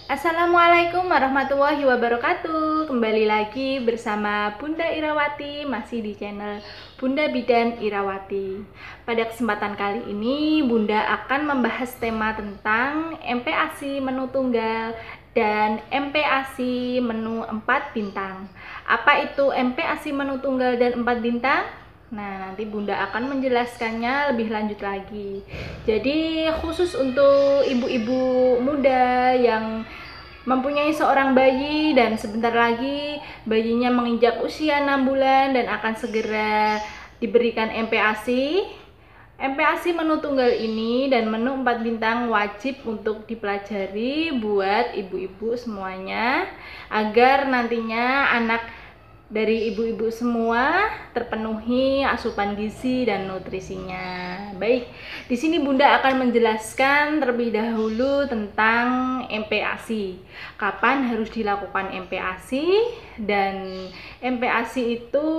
Assalamualaikum warahmatullahi wabarakatuh. Kembali lagi bersama Bunda Irawati, masih di channel Bunda Bidan Irawati. Pada kesempatan kali ini Bunda akan membahas tema tentang MPASI menu tunggal dan MPASI menu 4 bintang. Apa itu MPASI menu tunggal dan 4 bintang? Nah, nanti Bunda akan menjelaskannya lebih lanjut lagi. Jadi khusus untuk ibu-ibu muda yang mempunyai seorang bayi dan sebentar lagi bayinya menginjak usia 6 bulan dan akan segera diberikan MPASI. MPASI menu tunggal ini dan menu 4 bintang wajib untuk dipelajari buat ibu-ibu semuanya agar nantinya anak dari ibu-ibu semua terpenuhi asupan gizi dan nutrisinya. Baik, di sini Bunda akan menjelaskan terlebih dahulu tentang MPASI. Kapan harus dilakukan MPASI dan MPASI itu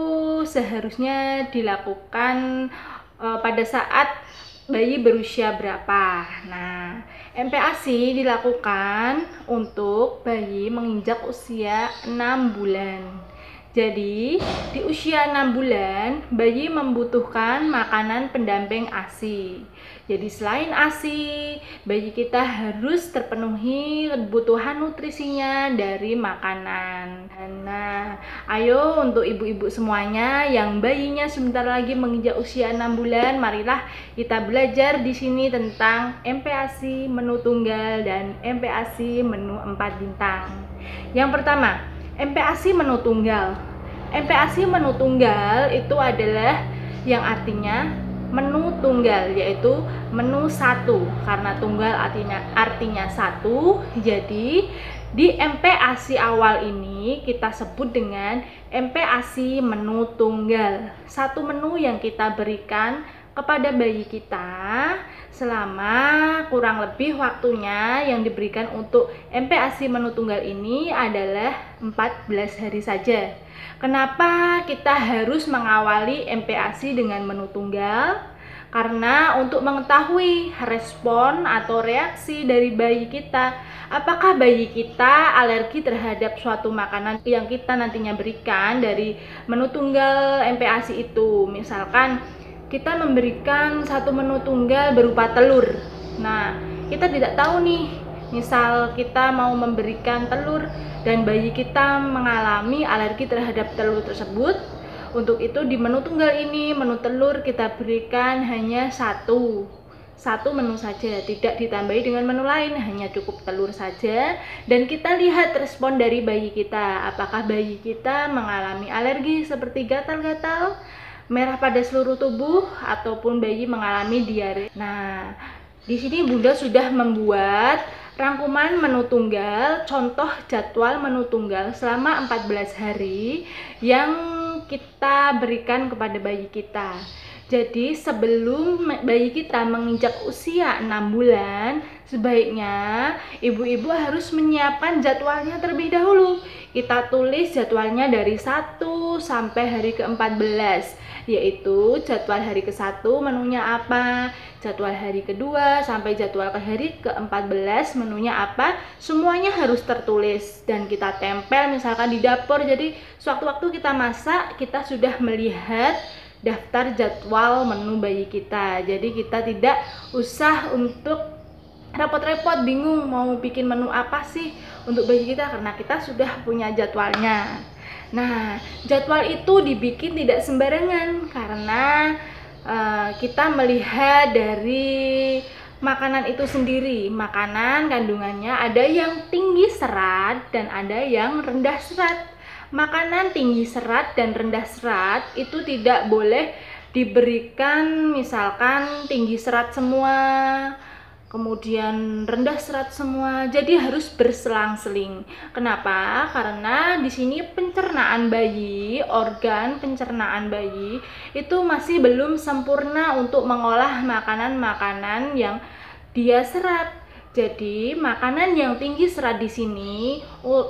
seharusnya dilakukan pada saat bayi berusia berapa. Nah, MPASI dilakukan untuk bayi menginjak usia 6 bulan. Jadi, di usia 6 bulan, bayi membutuhkan makanan pendamping ASI. Jadi, selain ASI, bayi kita harus terpenuhi kebutuhan nutrisinya dari makanan. Nah, ayo untuk ibu-ibu semuanya yang bayinya sebentar lagi menginjak usia 6 bulan, marilah kita belajar di sini tentang MPASI menu tunggal dan MPASI menu 4 bintang. Yang pertama, MPASI menu tunggal. MPASI menu tunggal itu adalah yang artinya menu tunggal, yaitu menu satu. Karena tunggal artinya satu, jadi di MPASI awal ini kita sebut dengan MPASI menu tunggal. Satu menu yang kita berikan kepada bayi kita selama kurang lebih waktunya yang diberikan untuk MPASI menu tunggal ini adalah 14 hari saja. Kenapa kita harus mengawali MPASI dengan menu tunggal? Karena untuk mengetahui respon atau reaksi dari bayi kita, apakah bayi kita alergi terhadap suatu makanan yang kita nantinya berikan dari menu tunggal MPASI itu. Misalkan kita memberikan satu menu tunggal berupa telur. Nah, kita tidak tahu nih, misal kita mau memberikan telur dan bayi kita mengalami alergi terhadap telur tersebut. Untuk itu di menu tunggal ini, menu telur kita berikan hanya satu menu saja, tidak ditambahi dengan menu lain, hanya cukup telur saja. Dan kita lihat respon dari bayi kita, apakah bayi kita mengalami alergi seperti gatal-gatal, merah pada seluruh tubuh, ataupun bayi mengalami diare. Nah, di sini Bunda sudah membuat rangkuman menu tunggal, contoh jadwal menu tunggal selama 14 hari yang kita berikan kepada bayi kita. Jadi sebelum bayi kita menginjak usia 6 bulan, sebaiknya ibu-ibu harus menyiapkan jadwalnya terlebih dahulu. Kita tulis jadwalnya dari 1 sampai hari ke-14, yaitu jadwal hari ke-1 menunya apa, jadwal hari kedua sampai jadwal ke hari ke-14 menunya apa, semuanya harus tertulis dan kita tempel misalkan di dapur. Jadi sewaktu-waktu kita masak, kita sudah melihat daftar jadwal menu bayi kita. Jadi kita tidak usah untuk repot-repot bingung mau bikin menu apa sih untuk bayi kita, karena kita sudah punya jadwalnya. Nah, jadwal itu dibikin tidak sembarangan karena kita melihat dari makanan itu sendiri. Makanan kandungannya ada yang tinggi serat dan ada yang rendah serat. Makanan tinggi serat dan rendah serat itu tidak boleh diberikan misalkan tinggi serat semua, kemudian rendah serat semua. Jadi harus berselang-seling. Kenapa? Karena di sini pencernaan bayi, organ pencernaan bayi itu masih belum sempurna untuk mengolah makanan-makanan yang dia serap. Jadi makanan yang tinggi serat di sini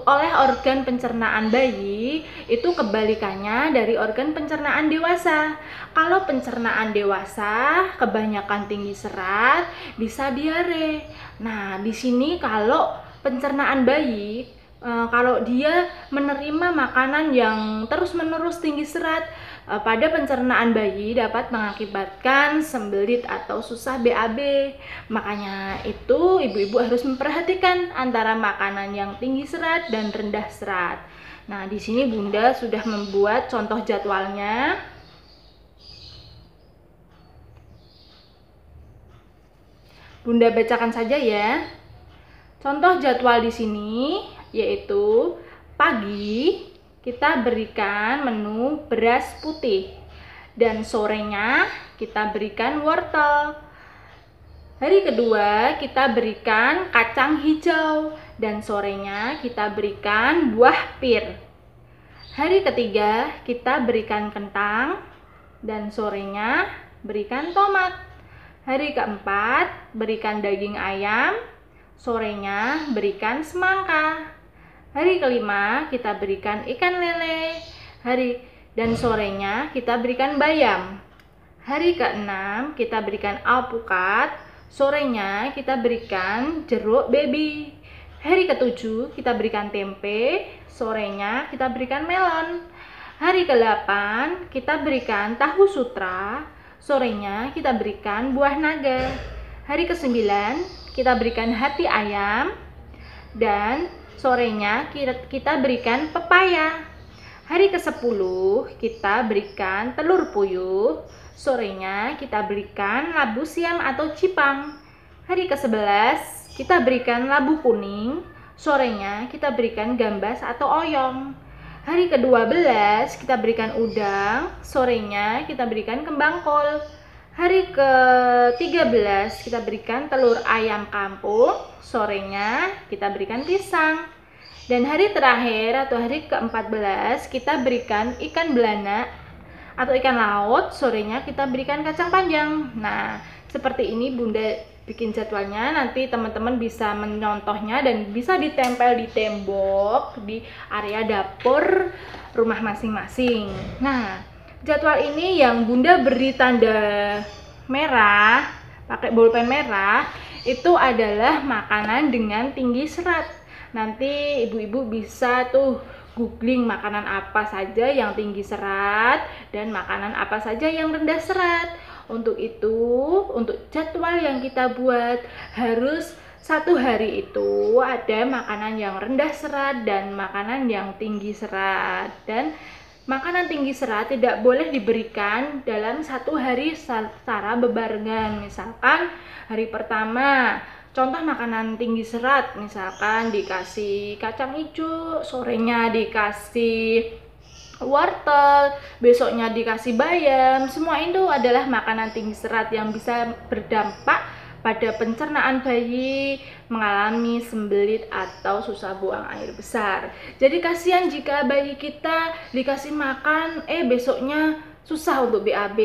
oleh organ pencernaan bayi itu kebalikannya dari organ pencernaan dewasa. Kalau pencernaan dewasa kebanyakan tinggi serat bisa diare. Nah, di sini kalau pencernaan bayi, kalau dia menerima makanan yang terus-menerus tinggi serat, pada pencernaan bayi dapat mengakibatkan sembelit atau susah BAB. Makanya itu ibu-ibu harus memperhatikan antara makanan yang tinggi serat dan rendah serat. Nah, di sini Bunda sudah membuat contoh jadwalnya. Bunda bacakan saja ya. Contoh jadwal di sini yaitu pagi kita berikan menu beras putih dan sorenya kita berikan wortel. Hari kedua kita berikan kacang hijau dan sorenya kita berikan buah pir. Hari ketiga kita berikan kentang dan sorenya berikan tomat. Hari keempat berikan daging ayam, sorenya berikan semangka. Hari kelima kita berikan ikan lele, dan sorenya kita berikan bayam. Hari keenam kita berikan alpukat, sorenya kita berikan jeruk baby. Hari ketujuh kita berikan tempe, sorenya kita berikan melon. Hari ke-8 kita berikan tahu sutra, sorenya kita berikan buah naga. Hari ke-9 kita berikan hati ayam dan sorenya kita berikan pepaya. Hari ke-10 kita berikan telur puyuh, sorenya kita berikan labu siam atau cipang. Hari ke-11 kita berikan labu kuning, sorenya kita berikan gambas atau oyong. Hari ke-12 kita berikan udang, sorenya kita berikan kembang kol. Hari ke-13 kita berikan telur ayam kampung, sorenya kita berikan pisang. Dan hari terakhir atau hari ke-14 kita berikan ikan belana atau ikan laut, sorenya kita berikan kacang panjang. Nah, seperti ini Bunda bikin jadwalnya, nanti teman-teman bisa menyontohnya dan bisa ditempel di tembok di area dapur rumah masing-masing. Nah, jadwal ini yang Bunda beri tanda merah, pakai bolpen merah, itu adalah makanan dengan tinggi serat. Nanti ibu-ibu bisa tuh googling makanan apa saja yang tinggi serat dan makanan apa saja yang rendah serat. Untuk itu, untuk jadwal yang kita buat harus satu hari itu ada makanan yang rendah serat dan makanan yang tinggi serat. Dan makanan tinggi serat tidak boleh diberikan dalam satu hari secara bebarengan. Misalkan hari pertama, contoh makanan tinggi serat, misalkan dikasih kacang hijau, sorenya dikasih wortel, besoknya dikasih bayam. Semua itu adalah makanan tinggi serat yang bisa berdampak pada pencernaan bayi mengalami sembelit atau susah buang air besar. Jadi kasihan jika bayi kita dikasih makan besoknya susah untuk BAB.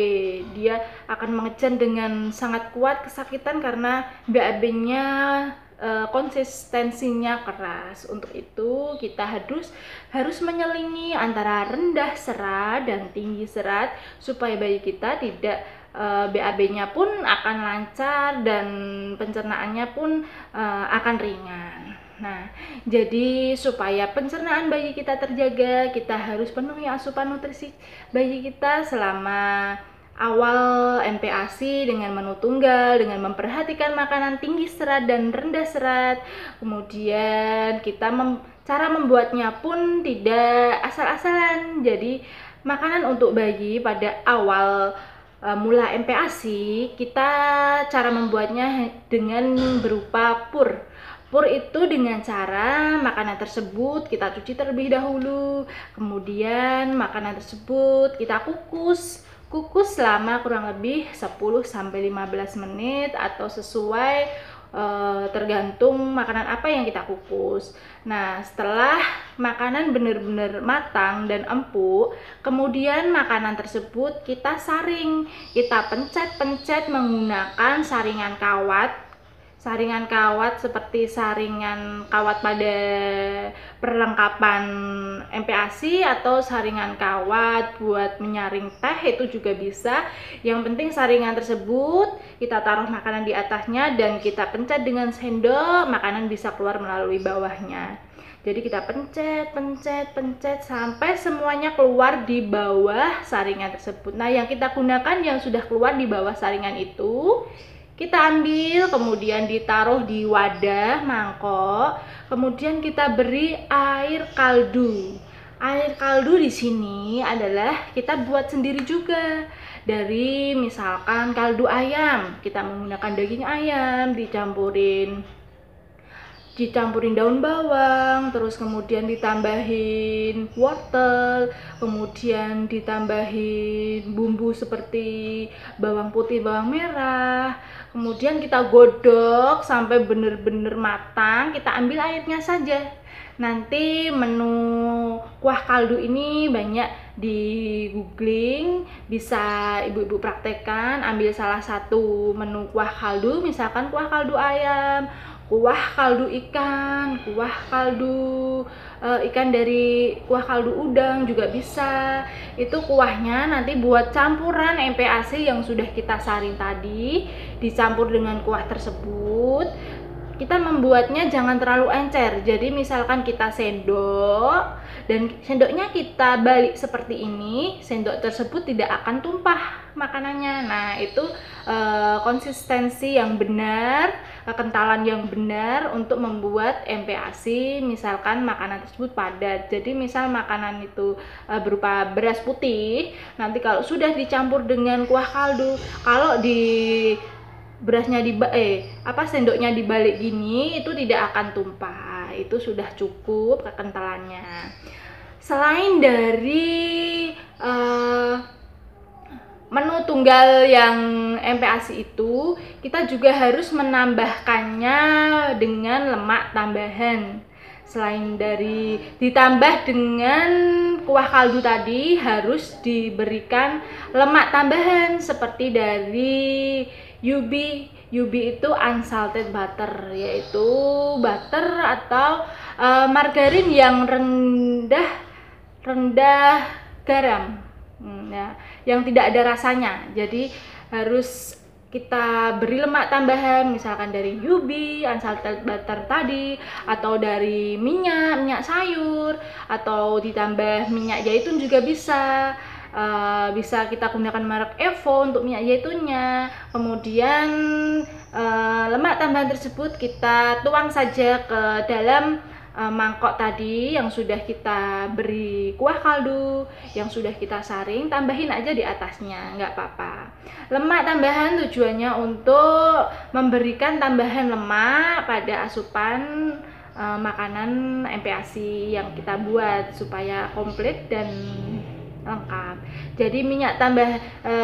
Dia akan mengejan dengan sangat kuat kesakitan karena BAB-nya konsistensinya keras. Untuk itu kita harus menyelingi antara rendah serat dan tinggi serat supaya bayi kita tidak BAB-nya pun akan lancar dan pencernaannya pun akan ringan. Nah, jadi supaya pencernaan bayi kita terjaga, kita harus penuhi asupan nutrisi bayi kita selama awal MPASI dengan menu tunggal, dengan memperhatikan makanan tinggi serat dan rendah serat. Kemudian kita cara membuatnya pun tidak asal-asalan. Jadi makanan untuk bayi pada awal mula MPASI, kita cara membuatnya dengan berupa pur. Pur itu dengan cara makanan tersebut kita cuci terlebih dahulu, kemudian makanan tersebut kita kukus selama kurang lebih 10-15 menit atau sesuai tergantung makanan apa yang kita kukus. Nah, setelah makanan benar-benar matang dan empuk, kemudian makanan tersebut kita saring, kita pencet-pencet menggunakan saringan kawat saringan kawat seperti saringan kawat pada perlengkapan MPASI atau saringan kawat buat menyaring teh itu juga bisa. Yang penting saringan tersebut kita taruh makanan di atasnya dan kita pencet dengan sendok, makanan bisa keluar melalui bawahnya. Jadi kita pencet sampai semuanya keluar di bawah saringan tersebut. Nah, yang kita gunakan yang sudah keluar di bawah saringan itu kita ambil, kemudian ditaruh di wadah mangkok, kemudian kita beri air kaldu. Air kaldu di sini adalah kita buat sendiri juga. Dari misalkan kaldu ayam, kita menggunakan daging ayam, dicampurin daun bawang, terus kemudian ditambahin wortel, kemudian ditambahin bumbu seperti bawang putih, bawang merah, kemudian kita godok sampai benar-benar matang, kita ambil airnya saja. Nanti menu kuah kaldu ini banyak di googling, bisa ibu-ibu praktekkan, ambil salah satu menu kuah kaldu, misalkan kuah kaldu ayam, kuah kaldu ikan, kuah kaldu ikan dari kuah kaldu udang juga bisa. Itu kuahnya nanti buat campuran MPASI yang sudah kita saring tadi, dicampur dengan kuah tersebut. Kita membuatnya jangan terlalu encer. Jadi misalkan kita sendok dan sendoknya kita balik seperti ini, sendok tersebut tidak akan tumpah makanannya. Nah, itu konsistensi yang benar, kekentalan yang benar untuk membuat MPASI. Misalkan makanan tersebut padat. Jadi misal makanan itu berupa beras putih, nanti kalau sudah dicampur dengan kuah kaldu, kalau di berasnya sendoknya dibalik gini, itu tidak akan tumpah. Itu sudah cukup kekentalannya. Selain dari menu tunggal yang MPASI itu, kita juga harus menambahkannya dengan lemak tambahan. Selain dari ditambah dengan kuah kaldu tadi, harus diberikan lemak tambahan seperti dari UB itu unsalted butter, yaitu butter atau margarin yang rendah garam, ya, yang tidak ada rasanya. Jadi harus kita beri lemak tambahan, misalkan dari UB unsalted butter tadi, atau dari minyak sayur, atau ditambah minyak zaitun juga bisa. Bisa kita gunakan merek Evo untuk minyak zaitun-nya. Kemudian lemak tambahan tersebut kita tuang saja ke dalam mangkok tadi yang sudah kita beri kuah kaldu, yang sudah kita saring, tambahin aja di atasnya, nggak apa-apa. Lemak tambahan tujuannya untuk memberikan tambahan lemak pada asupan makanan MPASI yang kita buat supaya komplit dan lengkap. Jadi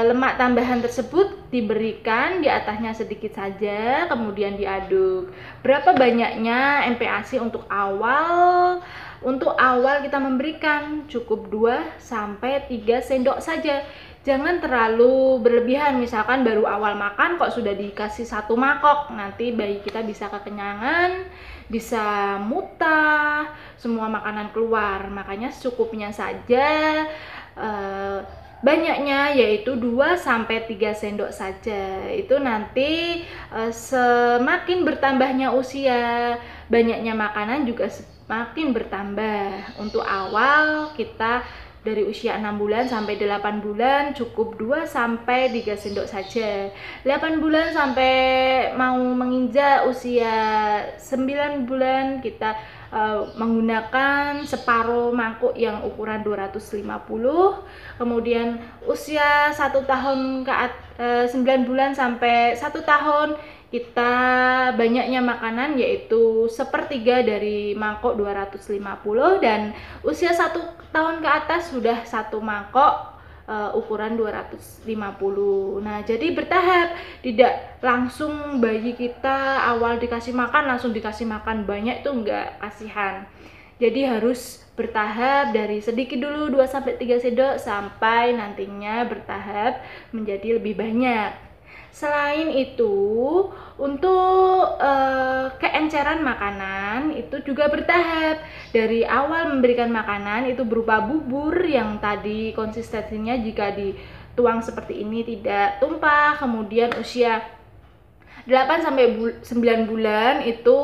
lemak tambahan tersebut diberikan di atasnya sedikit saja, kemudian diaduk. Berapa banyaknya MPASI untuk awal? Untuk awal kita memberikan cukup 2-3 sendok saja. Jangan terlalu berlebihan, misalkan baru awal makan kok sudah dikasih 1 mangkok, nanti bayi kita bisa kekenyangan, bisa muntah, semua makanan keluar. Makanya secukupnya saja, banyaknya yaitu 2-3 sendok saja. Itu nanti semakin bertambahnya usia, banyaknya makanan juga semakin bertambah. Untuk awal kita dari usia 6 bulan sampai 8 bulan cukup 2-3 sendok saja. 8 bulan sampai mau menginjak usia 9 bulan kita menggunakan separuh mangkuk yang ukuran 250. Kemudian usia 1 tahun 9 bulan sampai 1 tahun kita banyaknya makanan yaitu 1/3 dari mangkok 250, dan usia 1 tahun ke atas sudah 1 mangkok ukuran 250. Nah, jadi bertahap, tidak langsung bayi kita awal dikasih makan langsung dikasih makan banyak, itu enggak, kasihan. Jadi harus bertahap, dari sedikit dulu 2-3 sendok sampai nantinya bertahap menjadi lebih banyak. Selain itu, untuk keenceran makanan itu juga bertahap. Dari awal memberikan makanan itu berupa bubur yang tadi konsistensinya jika dituang seperti ini tidak tumpah, kemudian usia 8 sampai 9 bulan itu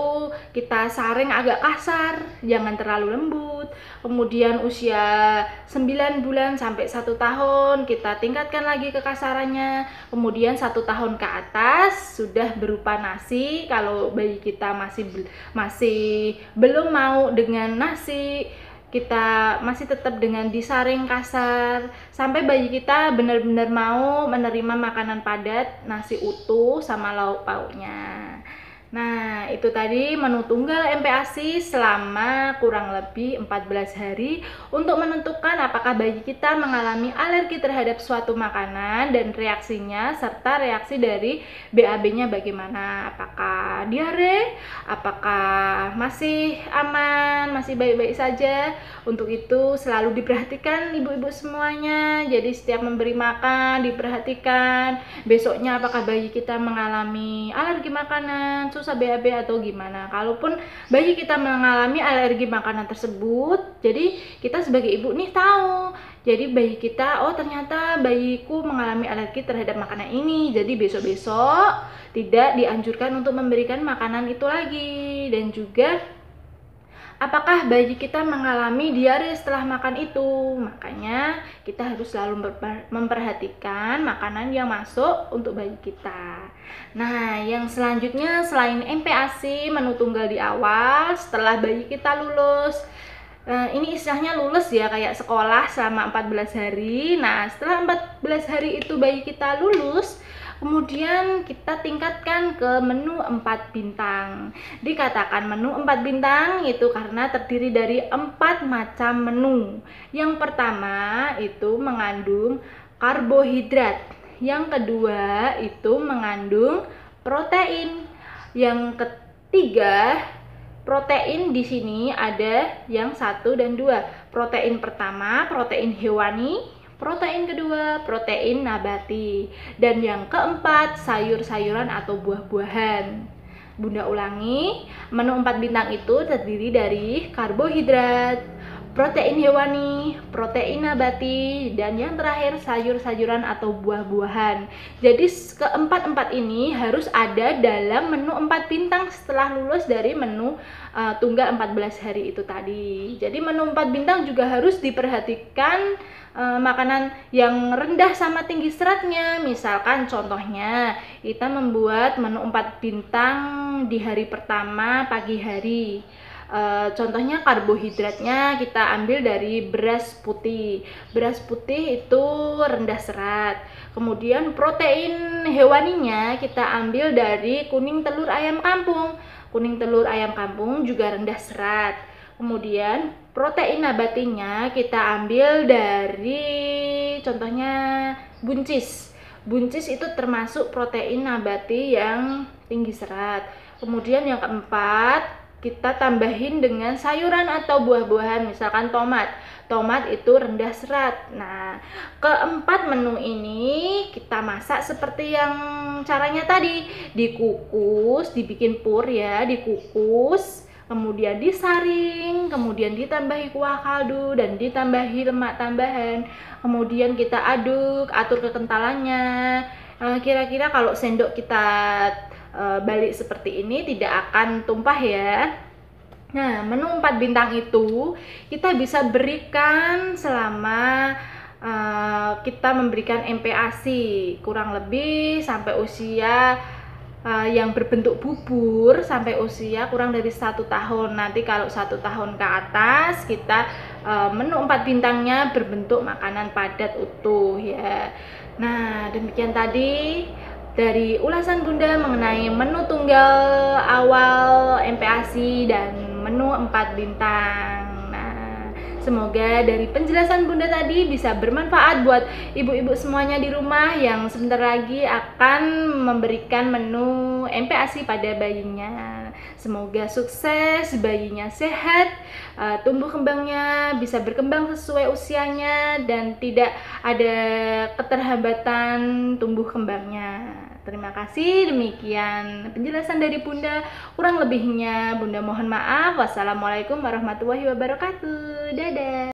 kita saring agak kasar, jangan terlalu lembut. Kemudian usia 9 bulan sampai 1 tahun kita tingkatkan lagi kekasarannya. Kemudian 1 tahun ke atas sudah berupa nasi. Kalau bayi kita masih belum mau dengan nasi, kita masih tetap dengan disaring kasar sampai bayi kita benar-benar mau menerima makanan padat, nasi utuh sama lauk pauknya. Nah, itu tadi menu tunggal MPASI selama kurang lebih 14 hari untuk menentukan apakah bayi kita mengalami alergi terhadap suatu makanan dan reaksinya serta reaksi dari BAB-nya bagaimana. Apakah diare, apakah masih aman, masih baik-baik saja. Untuk itu selalu diperhatikan ibu-ibu semuanya. Jadi setiap memberi makan diperhatikan. Besoknya apakah bayi kita mengalami alergi makanan, susah BAB atau gimana. Kalaupun bayi kita mengalami alergi makanan tersebut, jadi kita sebagai ibu nih tahu. Jadi bayi kita, oh ternyata bayiku mengalami alergi terhadap makanan ini. Jadi besok-besok tidak dianjurkan untuk memberikan makanan itu lagi. Dan juga apakah bayi kita mengalami diare setelah makan itu. Makanya kita harus selalu memperhatikan makanan yang masuk untuk bayi kita. Nah, yang selanjutnya selain MPASI, menu tunggal di awal setelah bayi kita lulus. Ini istilahnya lulus ya, kayak sekolah selama 14 hari. Nah, setelah 14 hari itu bayi kita lulus, kemudian kita tingkatkan ke menu 4 bintang. Dikatakan menu 4 bintang itu karena terdiri dari 4 macam menu. Yang pertama itu mengandung karbohidrat. Yang kedua itu mengandung protein. Yang ketiga, protein di sini ada yang 1 dan 2. Protein pertama, protein hewani. Protein kedua, protein nabati. Dan yang keempat, sayur-sayuran atau buah-buahan. Bunda ulangi, menu 4 bintang itu terdiri dari karbohidrat, protein hewani, protein nabati, dan yang terakhir sayur-sayuran atau buah-buahan. Jadi keempat-empat ini harus ada dalam menu 4 bintang setelah lulus dari menu tunggal 14 hari itu tadi. Jadi menu 4 bintang juga harus diperhatikan makanan yang rendah sama tinggi seratnya. Misalkan contohnya kita membuat menu 4 bintang di hari pertama pagi hari. Contohnya karbohidratnya kita ambil dari beras putih. Beras putih itu rendah serat. Kemudian protein hewaninya kita ambil dari kuning telur ayam kampung. Kuning telur ayam kampung juga rendah serat. Kemudian protein nabatinya kita ambil dari contohnya buncis. Buncis itu termasuk protein nabati yang tinggi serat. Kemudian yang keempat, kita tambahin dengan sayuran atau buah-buahan, misalkan tomat. Tomat itu rendah serat. Nah, keempat menu ini kita masak seperti yang caranya tadi, dikukus, dibikin pur ya, dikukus, kemudian disaring, kemudian ditambahi kuah kaldu dan ditambahi lemak tambahan. Kemudian kita aduk, atur kekentalannya. Kira-kira kalau sendok kita balik seperti ini tidak akan tumpah ya. Nah, menu 4 bintang itu kita bisa berikan selama kita memberikan MPASI kurang lebih sampai usia yang berbentuk bubur sampai usia kurang dari 1 tahun. Nanti kalau 1 tahun ke atas kita menu 4 bintangnya berbentuk makanan padat utuh ya. Nah, demikian tadi dari ulasan Bunda mengenai menu tunggal awal MPASI dan menu 4 bintang. Semoga dari penjelasan Bunda tadi bisa bermanfaat buat ibu-ibu semuanya di rumah yang sebentar lagi akan memberikan menu MPASI pada bayinya. Semoga sukses, bayinya sehat, tumbuh kembangnya bisa berkembang sesuai usianya dan tidak ada keterhambatan tumbuh kembangnya. terima kasih. Demikian penjelasan dari Bunda. Kurang lebihnya Bunda mohon maaf. Wassalamualaikum warahmatullahi wabarakatuh. Dadah.